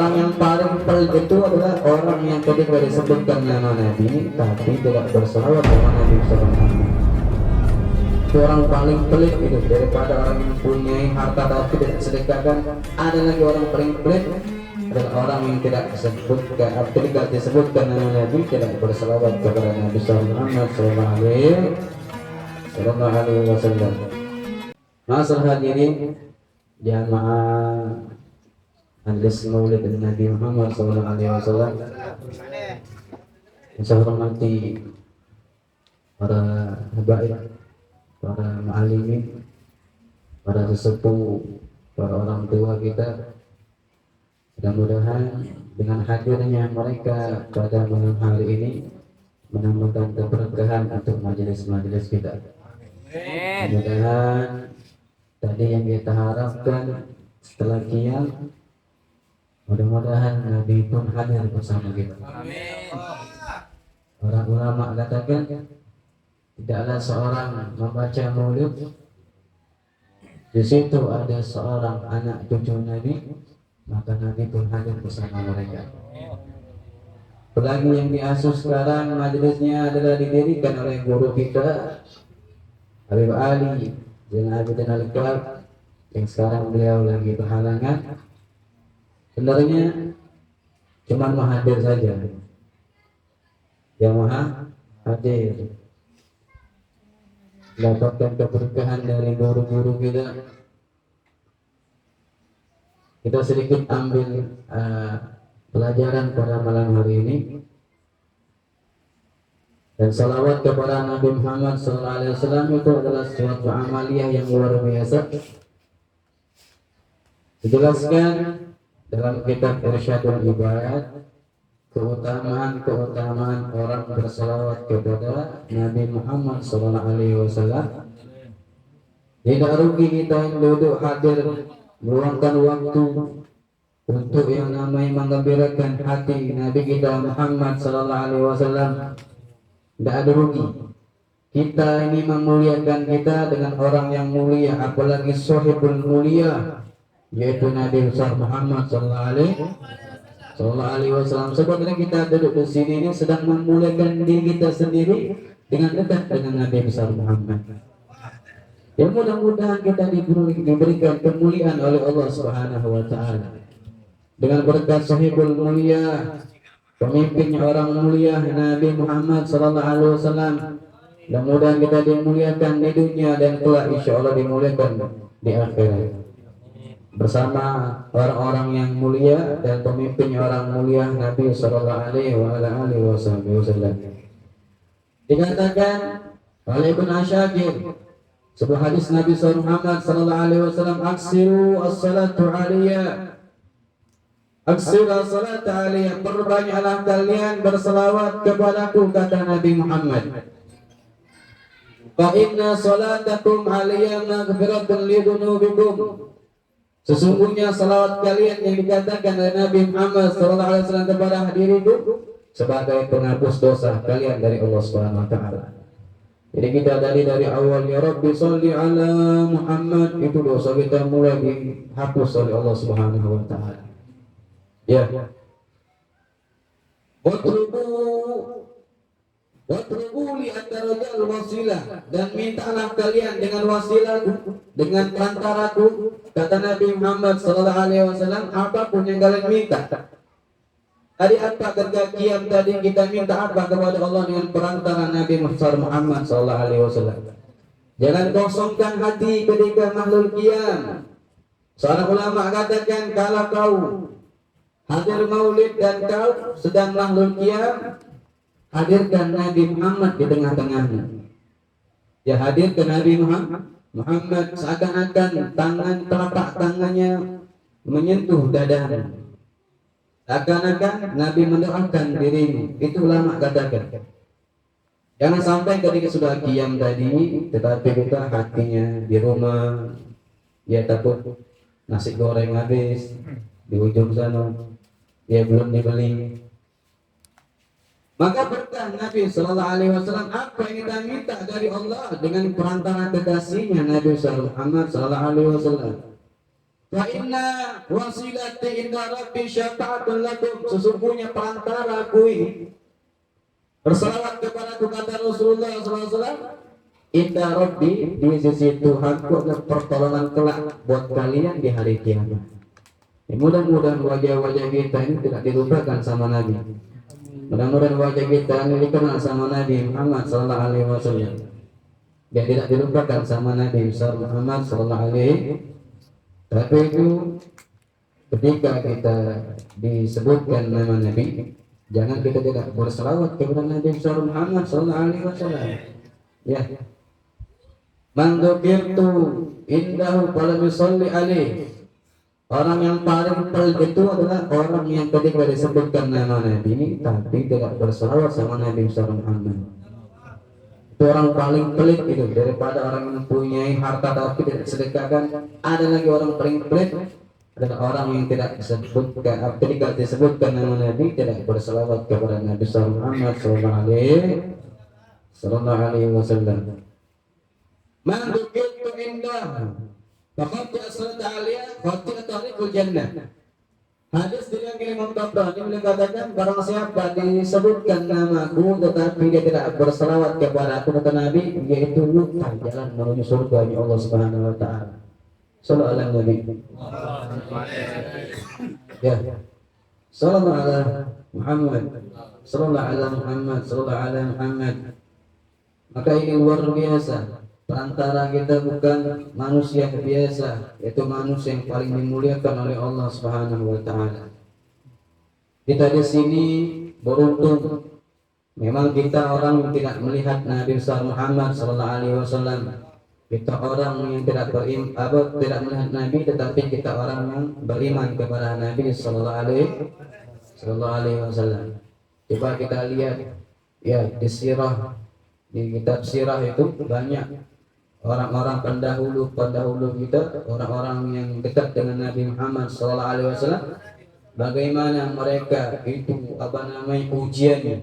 Orang yang paling pelit itu adalah orang yang ketika disebutkan nama Nabi tapi tidak bersalawat kepada Nabi SAW. Itu orang paling pelit itu, daripada orang yang punya harta tapi tidak sedekahkan. Ada lagi orang paling pelit adalah orang yang tidak disebutkan, ketika disebutkan nama Nabi tidak bersalawat kepada Nabi Sallallahu Alaihi Wasallam. Masalah hadirin jamaah Majelis Maulid Nabi Muhammad Sallallahu Alaihi Wasallam, yang saya hormati para habaib, para ma'alimin, para sesepuh, para orang tua kita. Mudah-mudahan dengan hadirnya mereka pada malam hari ini menambahkan keberkahan untuk majelis-majelis kita. Mudah-mudahan tadi yang kita harapkan setelah kiam, mudah-mudahan Nabi pun hadir bersama kita. Para ulama katakan tidaklah seorang membaca maulid di situ ada seorang anak cucu Nabi, maka Nabi pun hadir bersama mereka. Apalagi yang diasuh sekarang majelisnya adalah didirikan oleh guru kita Habib Ali bin Abidin Al-Qalb, yang sekarang beliau lagi berhalangan. Sebenarnya cuma hadir saja, yang maha hadir dapatkan keberkahan dari guru-guru kita. Kita sedikit ambil pelajaran pada malam hari ini, dan salawat kepada Nabi Muhammad SAW itu adalah suatu amaliyah yang luar biasa. Dijelaskan dalam kitab Irsyadul Ibad keutamaan orang bersalawat kepada Nabi Muhammad SAW. Tidak rugi kita yang duduk hadir meluangkan waktu untuk yang namanya menggembirakan hati Nabi kita Muhammad SAW. Tidak ada rugi. Kita ini memuliakan kita dengan orang yang mulia, apalagi sahibul mulia, yaitu Nabi besar Muhammad Sallallahu Alaihi Wasallam. Sebabnya kita duduk di sini ini sedang memuliakan diri kita sendiri dengan dekat dengan Nabi besar Muhammad. Ya, mudah-mudahan kita diberikan kemuliaan oleh Allah Subhanahu Wa Taala dengan berkat sahibul mulia, pemimpinnya orang mulia Nabi Muhammad Sallallahu Alaihi Wasallam. Mudah-mudahan kita dimuliakan di dunia dan kelak insya Allah dimuliakan di akhirat bersama orang-orang yang mulia dan pemimpinnya orang mulia Nabi Sallallahu Alaihi Wasallam. Dikatakan oleh Ibn Asyakir sebuah hadis Nabi Muhammad Sallallahu Alaihi Wasallam, aksiru as-salatu aliyah, aksiru as-salatu aliyah, perbanyaklah kalian berselawat kepadaku, kata Nabi Muhammad. Fa inna salatakum aliyah maghfiratun li dhunubikum. Sesungguhnya salawat kalian yang dikatakan oleh Nabi Muhammad SAW kepada diriku sebagai penghapus dosa kalian dari Allah Subhanahu Wa Taala. Jadi kita dari awal, ya Rabbi sholli ala Muhammad, itu dosa kita mulai dihapus oleh Allah Subhanahu Wa Taala. Ya. Watrubu li antarajal wasilah, dan mintalah kalian dengan wasilah, dengan perantaraku, kata Nabi Muhammad Sallallahu Alaihi Wasallam, apapun yang kalian minta. Tadi apa ketika kiam tadi kita minta apa kepada Allah dengan perantara Nabi Muhammad Sallallahu Alaihi Wasallam. Jangan kosongkan hati ketika makhluk kiam. Seorang ulama katakan, kalau kau hadir maulid dan kau sedang makhluk kiam, hadirkan Nabi Muhammad di tengah-tengahnya. Ya, hadirkan Nabi Muhammad seakan-akan telapak tangannya menyentuh dadanya, seakan-akan Nabi mendoakan dirimu. Itu ulama katakan. Jangan sampai ketika sudah qiyam tadi, tetapi kita hatinya di rumah, ya takut nasi goreng habis di ujung sana, dia belum dibeli. Maka berkah Nabi Sallallahu Alaihi Wasallam, apa yang kita minta dari Allah dengan perantara kekasihnya Nabi Muhammad Sallallahu Alaihi Wasallam. Fa inna wasilati inda rabbi syafa'atun lakum. Sesungguhnya perantara aku ini berselawat kepada kata Rasulullah SAW. Inda rabbi, di sisi Tuhanku adalah pertolongan kelak buat kalian di hari kiamat. Mudah-mudahan wajah-wajah kita ini tidak dilupakan sama Nabi. Mudah-mudahan wajah kita ini dikenal sama Nabi Muhammad sallallahu alaihi wasallam. Dia tidak dilupakan sama Nabi Muhammad sallallahu alaihi. Tapi itu ketika kita disebutkan nama Nabi, jangan kita tidak berselawat kepada Nabi Muhammad sallallahu alaihi wasallam. Ya. Man dzukirtu indahu falam yusalli alaihi. Orang yang paling pelit itu adalah orang yang ketika disebutkan nama Nabi ini tapi tidak berselawat sama Nabi Muhammad. Itu orang paling pelit itu, daripada orang yang mempunyai harta tapi tidak sedekahkan. Ada lagi orang paling pelit adalah orang yang tidak disebutkan, ketika disebutkan nama Nabi tidak berselawat kepada Nabi Muhammad sallallahu alaihi wasallam. Man dzukirtu indah faqad asrat aliyah qad tariqul jannah. Hadis diriwayatkan Imam Tabrani mengatakan barang siapa disebutkan namaku tetapi dia tidak berselawat kepada aku kata Nabi, yaitu lupa jalan menuju surga Allah Subhanahu wa taala. Sallallahu alaihi Nabi. Ya. Sallallahu alaihi Muhammad. Sallallahu alaihi Muhammad, sallallahu alaihi Muhammad. Maka ini luar biasa. Perantara kita bukan manusia biasa, yaitu manusia yang paling dimuliakan oleh Allah Subhanahu wa taala. Kita di sini beruntung. Memang kita orang yang tidak melihat Nabi Muhammad sallallahu alaihi wasallam. Kita orang yang tidak tidak melihat Nabi, tetapi kita orang yang beriman kepada Nabi sallallahu alaihi wasallam. Coba kita lihat ya di sirah, di kitab sirah itu banyak orang-orang pendahulu kita, orang-orang yang dekat dengan Nabi Muhammad SAW, bagaimana mereka itu ujiannya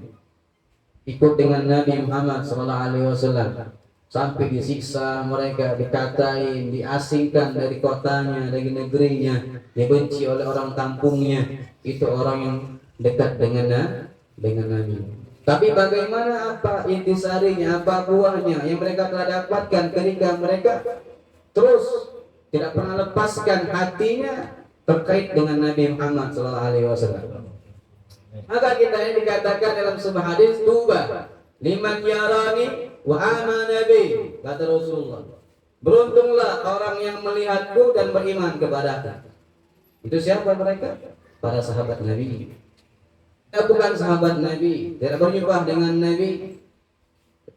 ikut dengan Nabi Muhammad SAW, sampai disiksa mereka, dikatain, diasingkan dari kotanya, dari negerinya, dibenci oleh orang kampungnya. Itu orang yang dekat dengan Nabi. Tapi bagaimana, apa intisarinya, apa buahnya yang mereka telah dapatkan ketika mereka terus tidak pernah lepaskan hatinya terkait dengan Nabi Muhammad SAW. Maka kita ini dikatakan dalam sebuah hadis, tuba liman yarani wa amana bi, kata Rasulullah. Beruntunglah orang yang melihatku dan beriman kepadaku. Itu siapa mereka? Para sahabat Nabi. Bukan sahabat Nabi, tidak berjumpa dengan Nabi,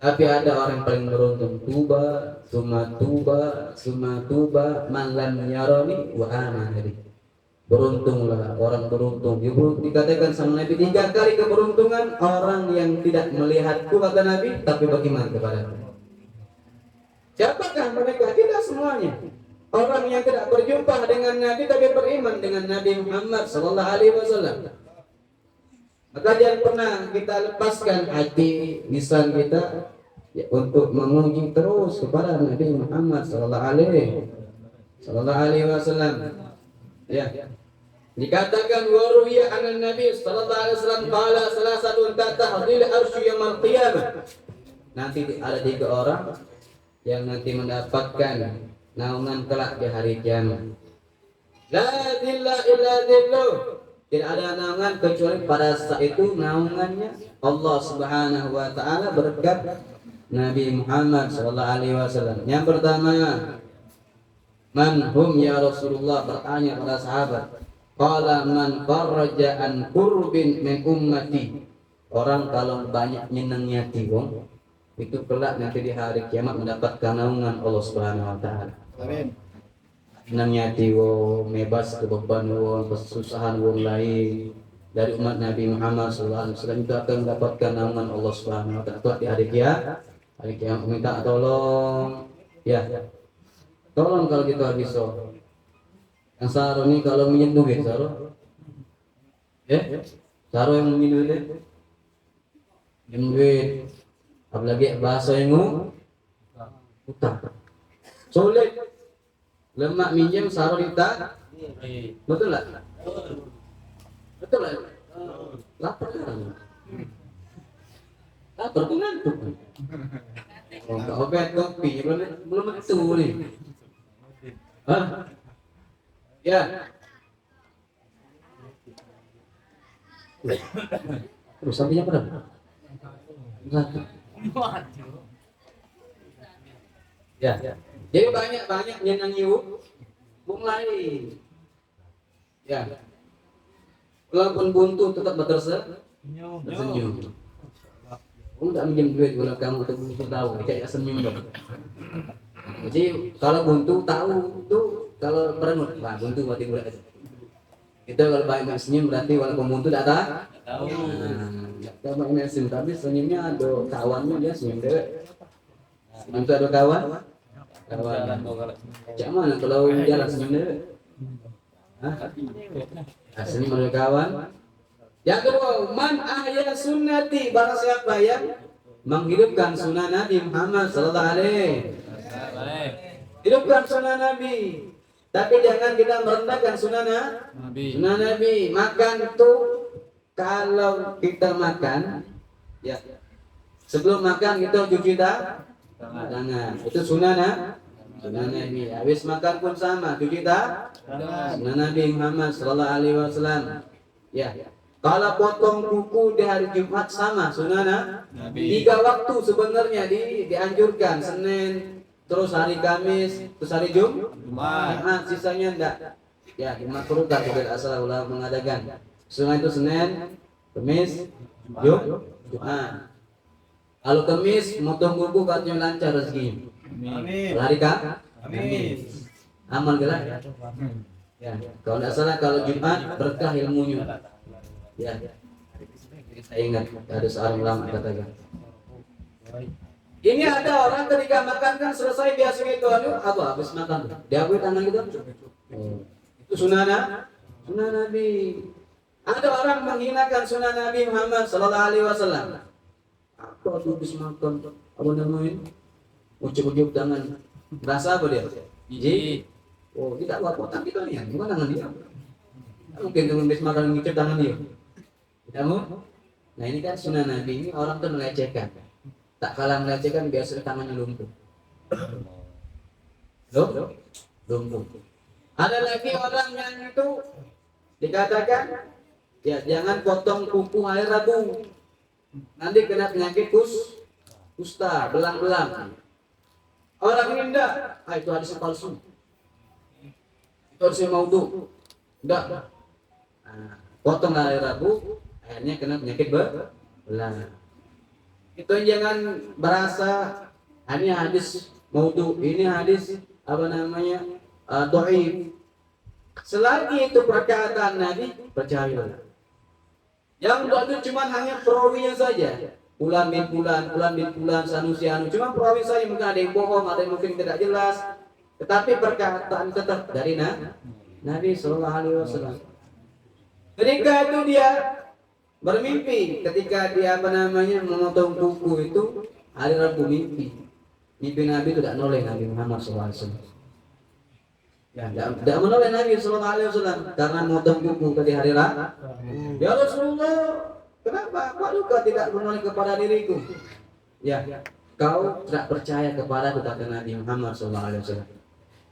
tapi ada orang yang paling beruntung. Tuba, summa tuba, man lam yarani wa amana bi. Beruntunglah orang beruntung. Dikatakan sama Nabi 3 kali keberuntungan orang yang tidak melihatku kata Nabi, tapi beriman kepadaku. Siapakah mereka? Tidak semuanya. Orang yang tidak berjumpa dengan Nabi tapi beriman dengan Nabi Muhammad sallallahu alaihi wasallam. Maka jangan pernah kita lepaskan hati lisan kita ya, untuk memuji terus kepada Nabi Muhammad sallallahu alaihi wasallam. Ya. Dikatakan waruya anan Nabi sallallahu alaihi wasallam qala salasatun tahdil arsy yaumil qiyamah. Nanti ada 3 orang yang nanti mendapatkan naungan kelak di hari kiamat. La dhilla illa dhilluh. Tidak ada naungan kecuali pada saat itu naungannya Allah Subhanahu wa taala berkat Nabi Muhammad sallallahu alaihi wasallam. Yang pertama, man hum ya Rasulullah, bertanya pada sahabat. Qala man farraja an qurbin min ummati. Orang kalau banyak nyenengnya wong itu kelak nanti di hari kiamat mendapatkan naungan Allah Subhanahu wa taala. Amin. Senangnya wong, bebas kebeban wong, kesusahan wong lain dari umat Nabi Muhammad SAW itu akan mendapatkan naungan Allah Subhanahu wa taala di hari kiamat. Hari kiamat minta tolong, ya. Tolong kalau kita bisa. Yang Saro ini kalau minjem duit, Saro. Saro yang minjem duit. Minjem duit. Apalagi bahasa yang utang. Sulit. Lemak minjem Saro Betul lah? Betul lah? Lapar kan? Lapar tuh ngantuk. Oh, nggak obat kopi, belum itu nih. Hah? Ya. Terus sapinya berapa? Satu. Ya. Jadi banyak yang nyium, mulai. Ya. Walaupun buntu tetap tersenyum. Kamu tak minjem duit kalau kamu untuk tahu, kayak senyum dong. Jadi kalau buntu tahu tuh kalau perenut, wah buntu mati muda aja. Itu kalau banyak senyum berarti walaupun buntu tak tahu. Kalau banyak senyum tapi senyumnya ada kawannya dia senyum deh. Buntu ada kawan. Cak mana kalau jalan senyum deh? Senyum ada kawan. Yang kedua, man ahya sunnati, barang siapa yang menghidupkan sunnah Nabi Muhammad sallallahu alaihi wasallam. Hidupkan sunnah Nabi. Tapi jangan kita merendahkan sunnah Nabi. Sunnah Nabi, makan itu kalau kita makan ya sebelum makan kita cuci tangan. Itu sunnah Nabi. Habis makan pun sama, cuci tangan. Sunnah Nabi Muhammad sallallahu alaihi wasallam. Ya. Kalau potong kuku di hari Jumat sama sunnah Nabi. 3 waktu sebenarnya dianjurkan, Senin, terus hari Kamis, terus hari Jumat, sisanya enggak. Ya, dimakruhkan tidak asal ulama mengadakan. Sungai itu Senin, Kamis, Jumat. Kalau Kamis motong kuku katanya lancar rezeki. Amin. Hari Kamis. Amal gerak. Ya, kalau tidak salah kalau Jumat berkah ilmunya. Ya, saya ingat ada seorang ulama katakan. Ini ada orang ketika makan kan selesai biasa itu apa habis makan diakui tangan gitu. Itu sunnah Nabi. Ada orang menghinakan sunnah Nabi Muhammad sallallahu alaihi wasallam. Apa habis makan apa namanya? Ucap-ucap tangan. Rasa apa dia? Biji. Oh, tidak apa-apa kita nih. Gimana tangan dia? Mungkin habis makan ngicip tangan dia. Kamu? Nah ini kan sunnah Nabi, ini orang tuh melecehkan. Tak kalah melecehkan biasa tangannya lumpuh. Lumpuh. Ada lagi orang yang itu dikatakan ya jangan potong kuku hari Rabu. Nanti kena penyakit kusta, belang-belang. Orang ini enggak, itu hadis palsu. Itu harus maudhu. Enggak. Potong hari Rabu akhirnya kena penyakit belang. Itu jangan berasa hanya hadis maudhu, ini hadis apa namanya dhaif. Selagi itu perkataan Nabi, percayalah. Yang itu cuma hanya perawinya saja. Fulan bin fulan, Sanusi anu, cuma perawi saja, mungkin ada yang bohong, ada yang mungkin tidak jelas. Tetapi perkataan tetap dari Nabi sallallahu alaihi wasallam. Ketika itu dia bermimpi, ketika dia memotong kuku itu hari Rabu mimpi Nabi itu tidak noleh Nabi Muhammad SAW. Ya, tidak menoleh Nabi SAW karena memotong kuku tadi hari Rabu. Ya Rasulullah, kenapa? Kok kau tidak menoleh kepada diriku? Ya, kau tidak percaya kepada kata Nabi Muhammad SAW.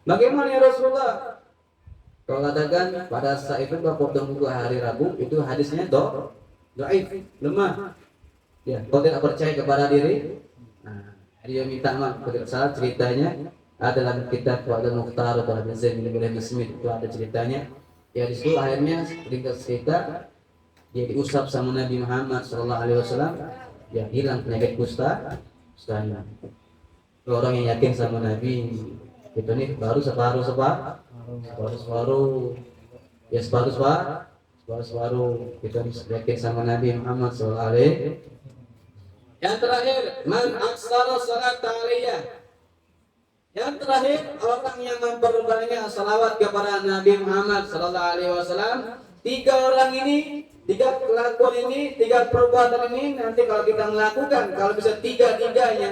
Bagaimana ya Rasulullah? Kau katakan pada saat itu kau potong kuku hari Rabu, itu hadisnya dhaif, lemah. Ya, kau tidak percaya kepada diri. Nah, dia minta maaf. Tidak salah ceritanya ada dalam kitab Wa'dul Mukhtar atau Ibn Zaid bin Smith itu ada ceritanya. Ya di situ akhirnya ringkas cerita dia diusap sama Nabi Muhammad SAW. Ya hilang penyakit kustanya. Orang yang yakin sama Nabi itu nih baru separuh ya separuh kita yakin sama Nabi Muhammad SAW. Yang terakhir, man aksara salat aliyah. Yang terakhir, orang yang memperbanyak salawat kepada Nabi Muhammad SAW. 3 orang ini, 3 kelakuan ini, 3 perbuatan ini, nanti kalau kita melakukan, kalau bisa 3-3-nya,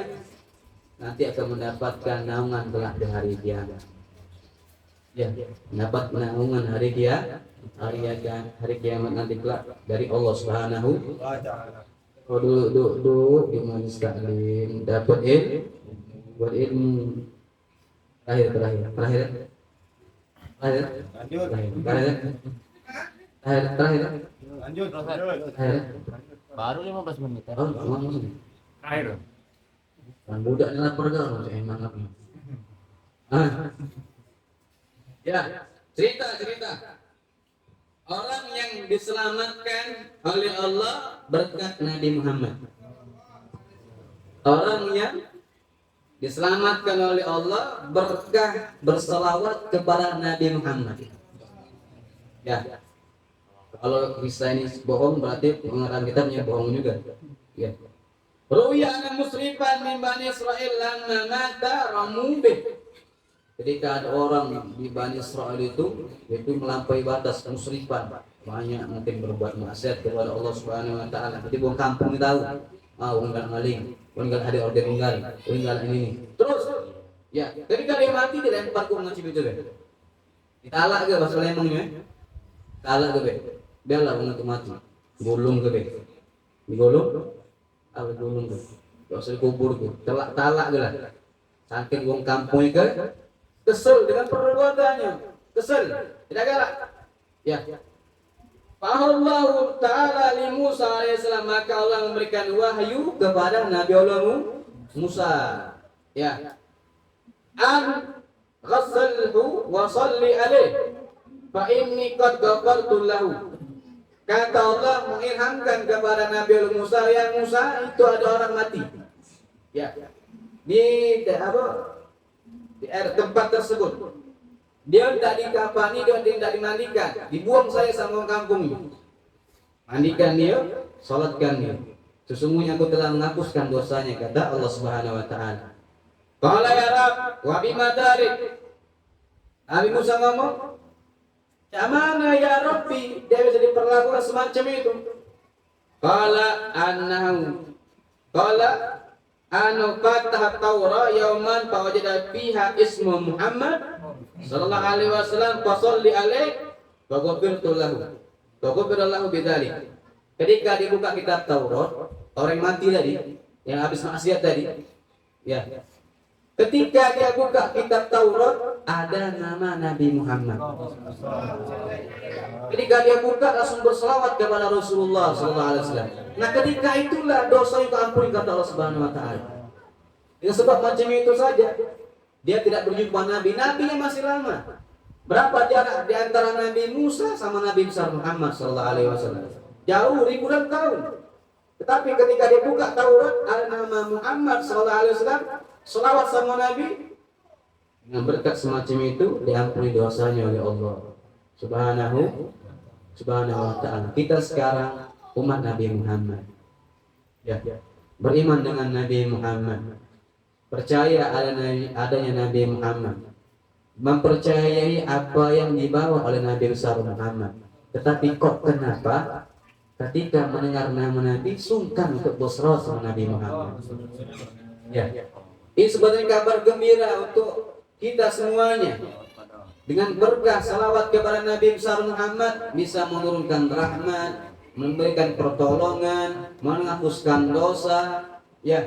nanti akan mendapatkan naungan kelak di hari kiamat. Ya, dapat naungan hari kiamat nanti kelak dari Allah Subhanahu wa taala. Oh, dulu di majelis taklim dapat buat ilmu terakhir terakhir terakhir terakhir Lanjut. terakhir terakhir terakhir Lanjut. terakhir Baru 15 menit. oh ngomong Akhir. kan budak ini lapar gak saya emang apa ya cerita orang yang diselamatkan oleh Allah berkat Nabi Muhammad. Orang yang diselamatkan oleh Allah berkah berselawat kepada Nabi Muhammad. Ya. Kalau bisa ini bohong berarti pengarang kitabnya bohong juga. Ya. Ruya an musrifan min Bani Israil lamma mata ramubih. Ketika ada orang di Bani Israel itu melampaui batas musrifan, banyak mungkin berbuat maksiat kepada Allah Subhanahu wa taala. Jadi buang kampung ini tahu. Unggal maling, unggal ada order unggal ini. Terus ya, ketika dia mati dilempar ke ngaci itu deh. Ditalak ke bahasa Lembangnya. Talak ke be. Biarlah orang itu mati. Gulung ke be. Digulung. Gulung ke. Enggak usah dikubur ke. Talak ke lah. Saking wong kampung ke kesel dengan perbuatannya, kesel, tidak galak. Ya. Allah Ta'ala li Musa alaihissalam, maka Allah memberikan wahyu kepada Nabi Allah Musa. Ya. An ghassalhu wa salli alaih fa inni qad ghafartu lahu. Kata Allah mengilhamkan kepada Nabi Allah Musa, ya Musa, itu ada orang mati. Ya. Di tempat tersebut dia tidak dikafani, dia tidak dimandikan, dibuang saya sama kampung ini. Mandikan dia, salatkan dia. Sesungguhnya aku telah menghapuskan dosanya, kata Allah Subhanahu wa taala. Qala ya Rab wa bima darik. Nabi Musa ngomong, "Mana ya Rabbi?" Dia bisa diperlakukan semacam itu. Qala annahu anu fatah Taurah yauman fawajada fiha ismu Muhammad sallallahu alaihi wasallam fasalli alaihi wa ghafirtu lahu bidzalik. Ketika dibuka kitab Taurat, orang mati tadi yang habis maksiat tadi, ya. Ketika dia buka kitab Taurat ada nama Nabi Muhammad. Ketika dia buka langsung berselawat kepada Rasulullah sallallahu alaihi wasallam. Nah, ketika itulah dosa itu ampuni kata Allah Subhanahu wa taala. Dengan sebab macam itu saja dia tidak berjumpa Nabi. Nabinya masih lama. Berapa jarak di antara Nabi Musa sama Nabi besar Muhammad sallallahu alaihi wasallam? Jauh ribuan tahun. Tetapi ketika dia buka Taurat ada nama Muhammad sallallahu alaihi wasallam, selawat sama Nabi, dengan berkat semacam itu diampuni dosanya oleh Allah Subhanahu wa taala. Kita sekarang umat Nabi Muhammad, ya, beriman dengan Nabi Muhammad, percaya adanya Nabi Muhammad, mempercayai apa yang dibawa oleh Nabi besar Muhammad. Tetapi kok kenapa ketika mendengar nama Nabi sungkan untuk berserah sama Nabi Muhammad? Ya, ini sebenarnya kabar gembira untuk kita semuanya. Dengan berkah salawat kepada Nabi besar Muhammad bisa menurunkan rahmat, memberikan pertolongan, menghapuskan dosa. Ya,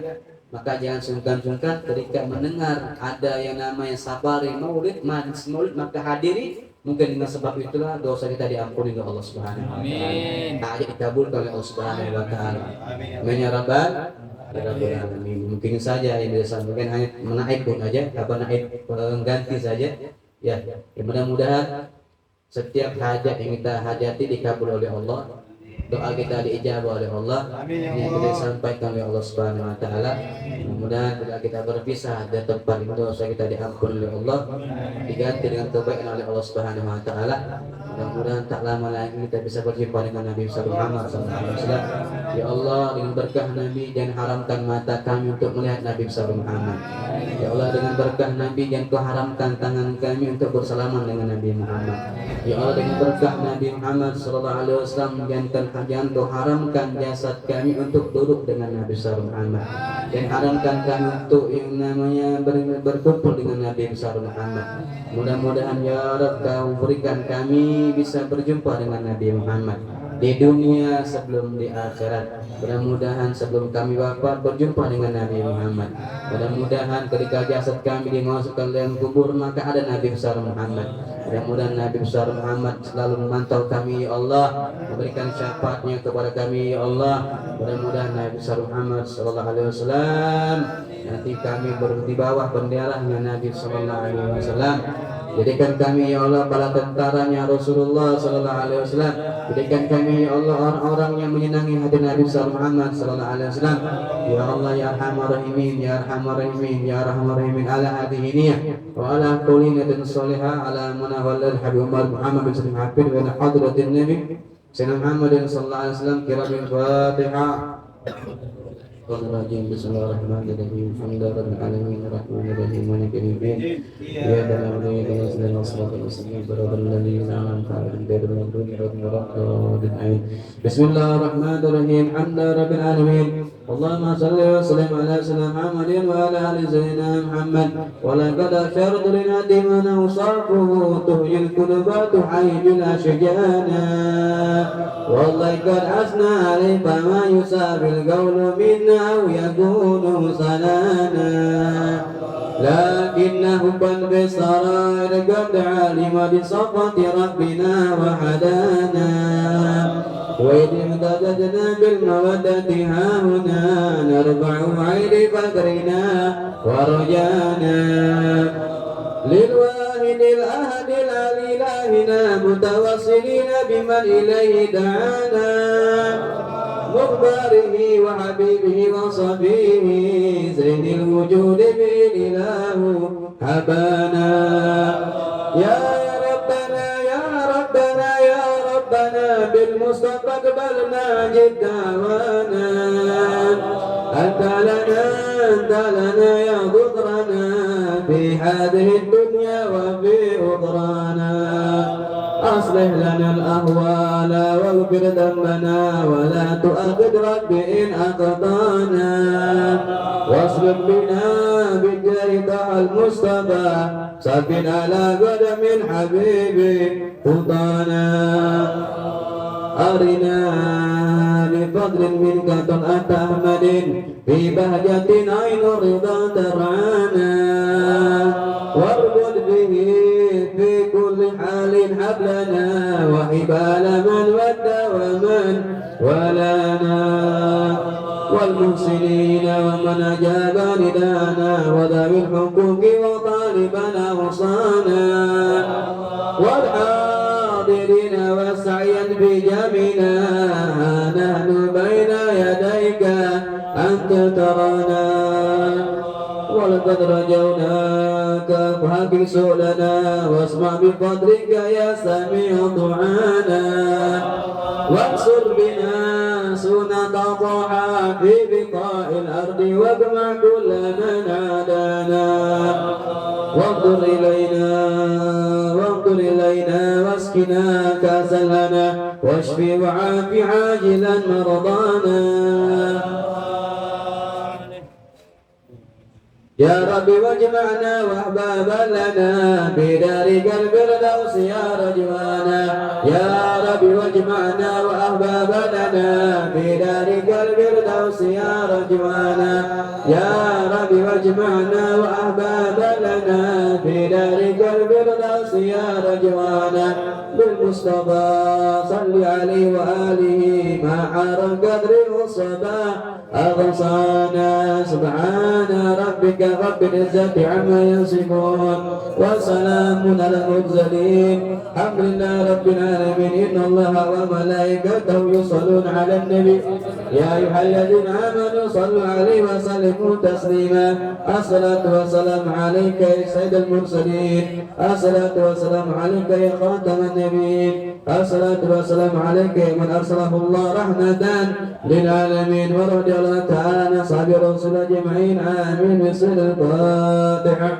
maka jangan sungkan-sungkan ketika mendengar ada yang namanya safari maulid, majlis maulid, maka hadiri. Mungkin dengan sebab itulah dosa kita diampuni oleh Allah Subhanahu wa taala. Amin. Ta'ajab dikabulkan oleh Allah Subhanahu wa taala. Amin ya rabbal alamin. Mungkin saja yang bisa sampaikan hanya menaik pun aja, apa naik pengganti saja. Ya, mudah-mudahan setiap hajat yang kita hajati dikabul oleh Allah. Doa kita diijabah oleh Allah. Yang kita sampaikan oleh Allah Subhanahu wa taala. Mudah-mudahan bila kita berpisah dari tempat ini dosa kita diampuni oleh Allah, diganti dengan kebaikan oleh Allah Subhanahu wa taala. Mudah-mudahan tak lama lagi kita bisa berjumpa dengan Nabi Muhammad SAW. Ya Allah, dengan berkah Nabi jangan haramkan mata kami untuk melihat Nabi Muhammad. Ya Allah, dengan berkah Nabi jangan kau haramkan tangan kami untuk bersalaman dengan Nabi Muhammad. Ya Allah, dengan berkah Nabi Muhammad SAW jangan jangan Kau haramkan jasad kami untuk duduk dengan Nabi besar Muhammad, dan haramkan kami untuk yang namanya berkumpul dengan Nabi besar Muhammad. Mudah-mudahan ya Rabb Kau berikan kami bisa berjumpa dengan Nabi Muhammad di dunia sebelum di akhirat. Mudah-mudahan sebelum kami wafat berjumpa dengan Nabi Muhammad. Mudah-mudahan ketika jasad kami dimasukkan dalam kubur maka ada Nabi besar Muhammad. Mudah-mudahan Nabi besar Muhammad selalu memantau kami ya Allah, memberikan syafaatnya kepada kami ya Allah. Mudah-mudahan Nabi besar Muhammad sallallahu alaihi wasallam nanti kami di bawah benderanya Nabi sallallahu alaihi wasallam. Jadikan kami ya Allah bala tentaranya Rasulullah sallallahu alaihi wasallam. Jadikan kami ya Allah orang-orang yang menyenangi hati Nabi Muhammad sallallahu alaihi wasallam. Ya Allah ya Arhamar Rahimin, ya Arhamar Rahimin, ya Arhamar Rahimin ala hadhihi niyyah wa ala qulinatin salihah ala munawwal Habib Umar Muhammad bin Salim Hafid wa ala hadratin Nabi Sayyidina Muhammad sallallahu alaihi wasallam. Kirabil Fatihah. Bismillahirrahmanirrahim. Bismillahirrahmanirrahim. Alhamdulillahirabbil alamin arrahmanir rahim maliki yaumiddin. Iyyaka na'budu wa iyyaka nasta'in ihdinas siratal siratal ladzina an'amta 'alaihim ghairil maghdubi 'alaihim waladdallin. Bismillahirrahmanirrahim. Alhamdulillahirabbil alamin. Allahumma shalli wa sallim ala sayyidina Muhammadin wa ala ali sayyidina Muhammad. Wa laqad ashartu lana dimana usafuhu tuhyil quluba tuhayyil ashjana. Wallahi qad asna 'alayka ma yusabil qawlu minna أو يكون سلانا لكن حبا بالسرائر قد علم بصفة ربنا وحدانا وإذ امتددنا بالمودة هاهنا نرفع عين فقرنا ورجانا للواحد الأحد الإلهنا متوسلين بمن إليه دعانا مخباره وحبيبه وصفيه زين الوجود به الإله حبانا يا ربنا يا ربنا يا ربنا بالمصطفى اقبلنا جد دعوانا أنت لنا يا ضدرنا في هذه الدنيا وفي أخرانا أصلح لنا الأهوال واغفر ذنبنا ولا تؤاخذ رب إن أخطأنا واصلح بنا بالجاه طه المصطفى صف على قدم حبيبي خطانا أرنا بفضل منك طلعة أحمد في بهجة عين الرضا ترعانا واربط به في كل حال حبلنا وحبال من ود ومن ولانا والمحسنين ومن أجاب ندانا وذوي الحقوق وطالبنا وصانا والحاضرين والسعيا في جميعنا نحن بين يديك أنت ترانا ولقد رجوناك فهب سؤلنا واسمع بفضلك يا سميع دعانا وانصر بنا سنة طه في بقاع الأرض واجمع كل من عادانا وانظر إلينا واسقنا كأسا لنا واشفي وعاف عاجلا مرضانا يا رب واجمعنا واحبابا لنا بدارك الفردوس يا رجوانا يا رب واجمعنا واحبابا لنا بدارك الفردوس يا رجوانا يا رب واجمعنا واحبابا لنا بدارك الفردوس يا رجوانا بالمصطفى صل عليه وآله ما حار قدر الصباح أغصانا سبحان ربك رب العزة عما يصفون وسلام على المرسلين الحمد لله رب العالمين إن الله وملائكته يصلون على النبي يا أيها الذين آمنوا صلوا عليه وسلموا تسليما الصلاة والسلام عليك يا سيد المرسلين الصلاة والسلام عليك يا خاتم النبيين الصلاة والسلام عليك يا من أرسله الله رحمة للعالمين ورضي الله تعالى عن أصحاب الرسول أجمعين آمين بسر الفاتحة